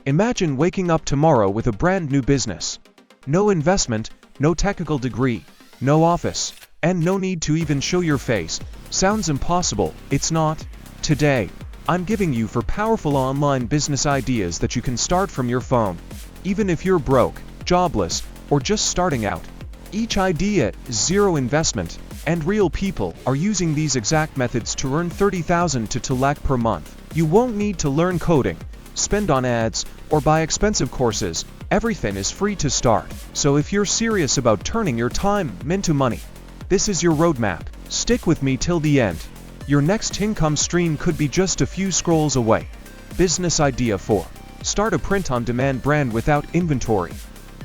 Imagine waking up tomorrow with a brand new business. No investment, no technical degree, no office, and no need to even show your face. Sounds impossible, it's not? Today, I'm giving you 4 powerful online business ideas that you can start from your phone. Even if you're broke, jobless, or just starting out. Each idea is zero investment, and real people are using these exact methods to earn 30,000 to 2 lakh per month. You won't need to learn coding, spend on ads, or buy expensive courses. Everything is free to start. So if you're serious about turning your time into money, this is your roadmap. Stick with me till the end. Your next income stream could be just a few scrolls away. Business idea 4. Start a print-on-demand brand without inventory.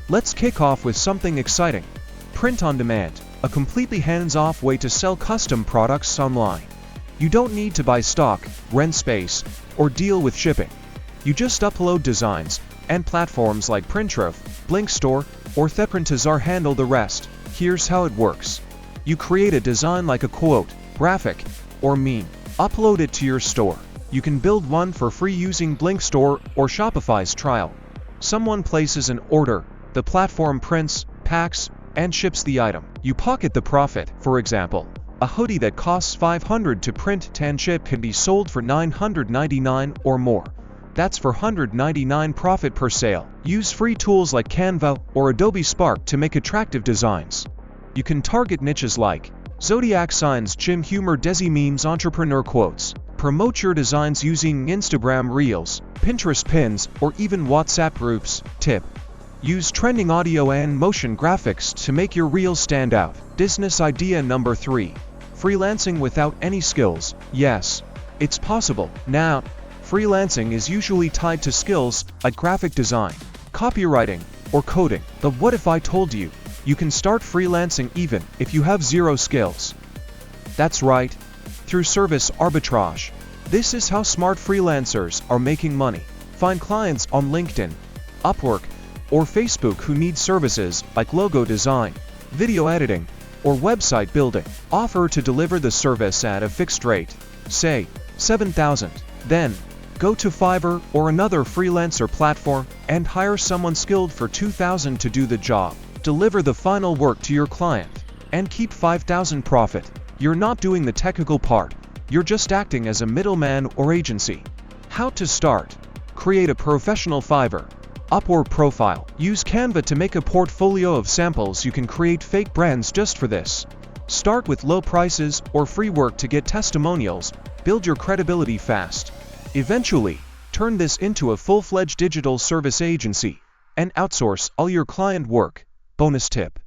Let's kick off with something exciting. Print-on-demand, a completely hands-off way to sell custom products online. You don't need to buy stock, rent space, or deal with shipping. You just upload designs, and platforms like Printrove, Blinkstore, or Theprintzar handle the rest. Here's how it works. You create a design like a quote, graphic, or meme. Upload it to your store. You can build one for free using Blinkstore or Shopify's trial. Someone places an order, the platform prints, packs, and ships the item. You pocket the profit. For example, a hoodie that costs $500 to print and ship can be sold for $999 or more. That's $499 profit per sale. Use free tools like Canva or Adobe Spark to make attractive designs. You can target niches like zodiac signs, gym humor, desi memes, entrepreneur quotes. Promote your designs using Instagram Reels, Pinterest pins, or even WhatsApp groups. Tip: use trending audio and motion graphics to make your reels stand out. Business idea number 3. Freelancing without any skills. Yes, it's possible. Now, freelancing is usually tied to skills like graphic design, copywriting, or coding. But what if I told you, you can start freelancing even if you have 0 skills? That's right, through service arbitrage. This is how smart freelancers are making money. Find clients on LinkedIn, Upwork, or Facebook who need services like logo design, video editing, or website building. Offer to deliver the service at a fixed rate, say $7,000. Then, go to Fiverr or another freelancer platform and hire someone skilled for $2,000 to do the job. Deliver the final work to your client and keep $5,000 profit. You're not doing the technical part, you're just acting as a middleman or agency. How to start? Create a professional Fiverr, Upwork profile. Use Canva to make a portfolio of samples. You can create fake brands just for this. Start with low prices or free work to get testimonials. Build your credibility fast. Eventually, turn this into a full-fledged digital service agency and outsource all your client work. Bonus tip: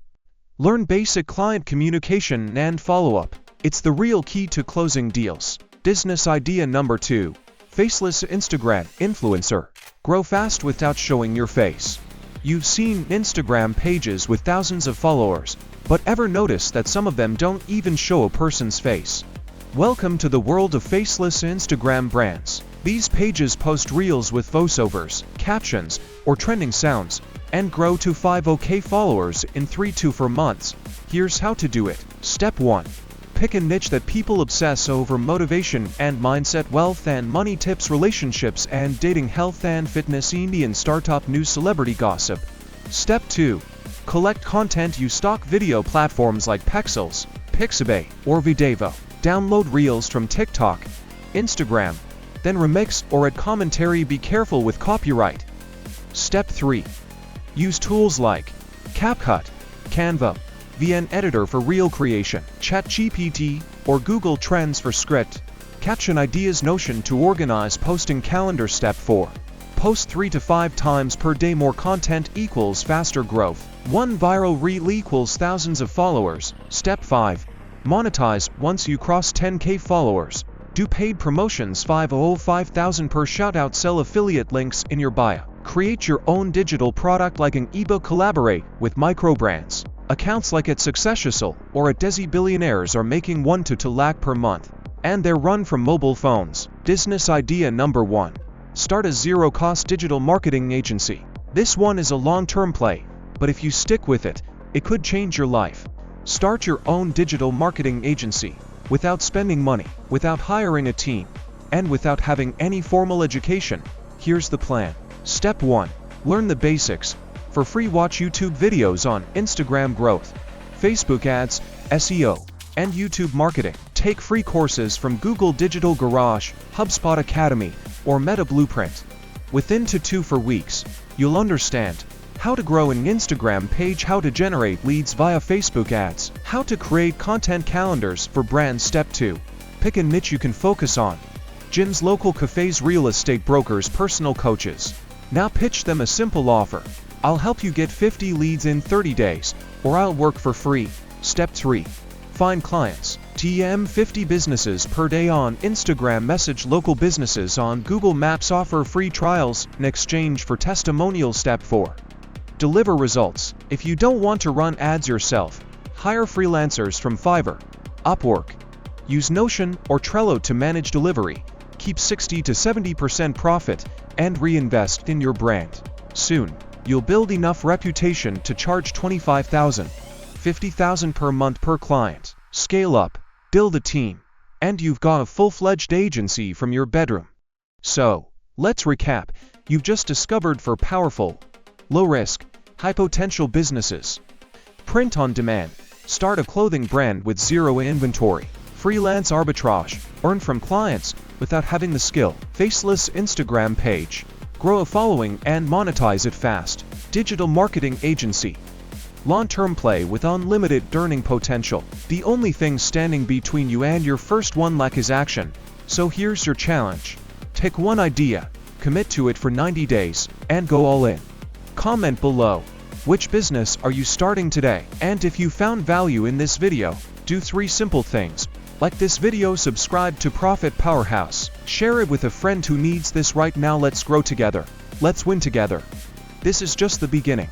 learn basic client communication and follow-up. It's the real key to closing deals. Business idea number 2. Faceless Instagram influencer. Grow fast without showing your face. You've seen Instagram pages with thousands of followers, but ever notice that some of them don't even show a person's face? Welcome to the world of faceless Instagram brands. These pages post reels with voiceovers, captions, or trending sounds, and grow to 5K followers in 3 to 4 months. Here's how to do it. Step 1. Pick a niche that people obsess over: motivation and mindset, wealth and money tips, relationships and dating, health and fitness, Indian startup news, celebrity gossip. Step 2. Collect content. Use stock video platforms like Pexels, Pixabay, or Videvo. Download reels from TikTok, Instagram, then remix or add commentary. Be careful with copyright. Step 3. Use tools like CapCut, Canva, VN Editor for reel creation, ChatGPT, or Google Trends for script, caption ideas, Notion to organize posting, calendar. Step 4. Post 3 to 5 times per day. More content equals faster growth. 1 viral reel equals thousands of followers. Step 5. Monetize. Once you cross 10K followers, do paid promotions. 5,000 per shoutout. Sell affiliate links in your bio. Create your own digital product like an ebook. Collaborate with micro brands. Accounts like at Successional or at Desi Billionaires are making 1 to 2 lakh per month, and they're run from mobile phones. Business idea number 1. Start a zero-cost digital marketing agency. This one is a long-term play, but if you stick with it, it could change your life. Start your own digital marketing agency without spending money, without hiring a team, and without having any formal education. Here's the plan. Step 1. Learn the basics. For free, watch YouTube videos on Instagram growth, Facebook ads, SEO, and YouTube marketing. Take free courses from Google Digital Garage, HubSpot Academy, or Meta Blueprint. Within 2 to 4 weeks, you'll understand how to grow an Instagram page, how to generate leads via Facebook ads, how to create content calendars for brands. Step 2. Pick a niche you can focus on. Gyms, local cafes, real estate brokers, personal coaches. Now pitch them a simple offer. I'll help you get 50 leads in 30 days, or I'll work for free. Step 3. Find clients. TM 50 businesses per day on Instagram. Message local businesses on Google Maps. Offer free trials in exchange for testimonials. Step 4. Deliver results. If you don't want to run ads yourself, hire freelancers from Fiverr, Upwork. Use Notion or Trello to manage delivery. Keep 60 to 70% profit and reinvest in your brand. Soon, you'll build enough reputation to charge $25,000, $50,000 per month per client. Scale up, build a team, and you've got a full-fledged agency from your bedroom. So, let's recap. You've just discovered 4 powerful, low-risk, high-potential businesses. Print on demand. Start a clothing brand with 0 inventory. Freelance arbitrage. Earn from clients without having the skill. Faceless Instagram page. Grow a following and monetize it fast. Digital marketing agency. Long-term play with unlimited earning potential. The only thing standing between you and your first 1 lakh is action. So here's your challenge. Take one idea, commit to it for 90 days, and go all in. Comment below. Which business are you starting today? And if you found value in this video, do 3 simple things. Like this video, subscribe to Profit Powerhouse, share it with a friend who needs this right now. Let's grow together. Let's win together. This is just the beginning.